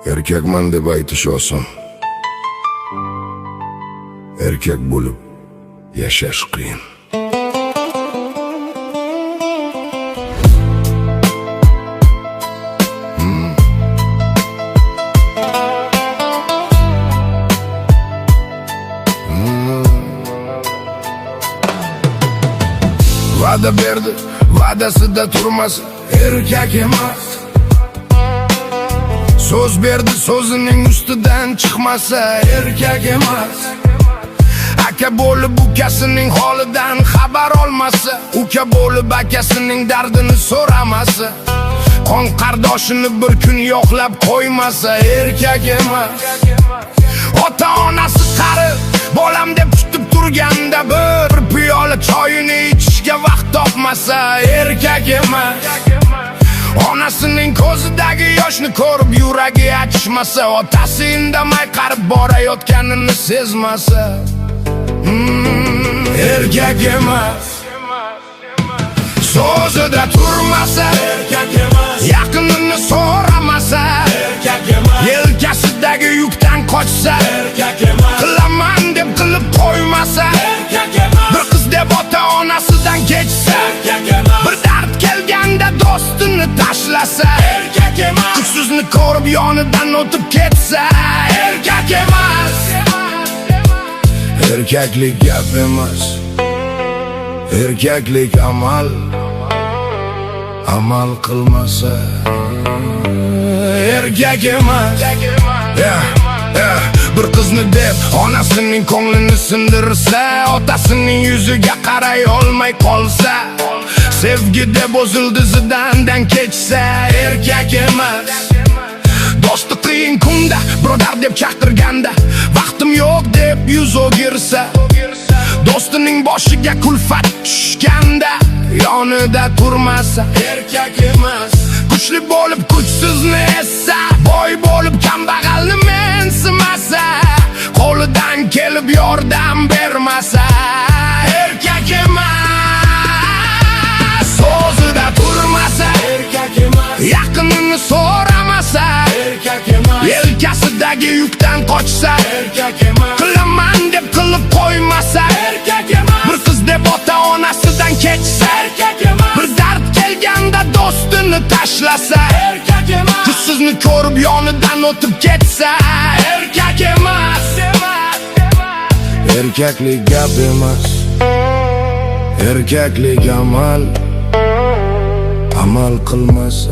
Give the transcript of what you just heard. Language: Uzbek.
Erkakman deb aytish oson. Erkak bo'lib yashash qiyin. Va'da berdi, va'dasida turmasa erkak emas. So'z berdi, so'zining ustidan chiqmasa erkak emas. Aka bo'lib ukasining holidan xabar olmasa, uka bo'lib akasining dardini so'ramasa, qon qardoshini bir kun yo'qlab qo'ymasa erkak emas. Ota onasi qarib bolam deb kutib turganda bir piyola choyini ichishga vaqt topmasa erkak emas. Onasining ko'zidagi yoshni ko'rib yuragi achishmasa, otasi indamay qarib borayotganini sezmasa erkak emas. So'zida turmasa erkak emas. Yaqinini so'ramasa erkak emas. Yelkasidagi yukdan qochsa erkak emas. Qilaman deb qilib qo'ymasa erkak emas. Bir qiz deb ota onasidan kechsa erkak emas. Bir dard kelganda do'stini tashlasa erkak emas. Kuchsizni ko'rib yonidan o'tib ketsa erkak emas. Erkaklik gap emas, erkaklik amal. Amal qilmasa erkak emas. Bir qizni deb onasining ko'nglini sindirsa, otasining yuziga qaray olmay qolsa, sevgi deb o'z ildizidan kechsa erkak emas. Do'sti qiyin kunda birodar deb chaqirganda, vaqtim yo'q deb yuz o'girsa, do'stining boshiga kulfat tushganda yonida turmasa erkak emas. Kuchli bo'lib kuchsizni essa, boy bo'lib kambag'alni mensimasa, qo'lidan kelib yordam bermasa erkak emas. So'zida turmasa erkak emas. Yaqinini so'ramasa erkak emas. Yelkasidagi yukdan qochsa erkak emas. Qilaman deb qilib qo'ymasa erkak emas. Bir qiz deb ota onasidan kechsa erkak emas. Bir dard kelganda do'stini tashlasa erkak emas. Kuchsizni ko'rib yonidan o'tib ketsa erkak emas. Erkaklik gap emas, erkaklik amal. Amal qilmasa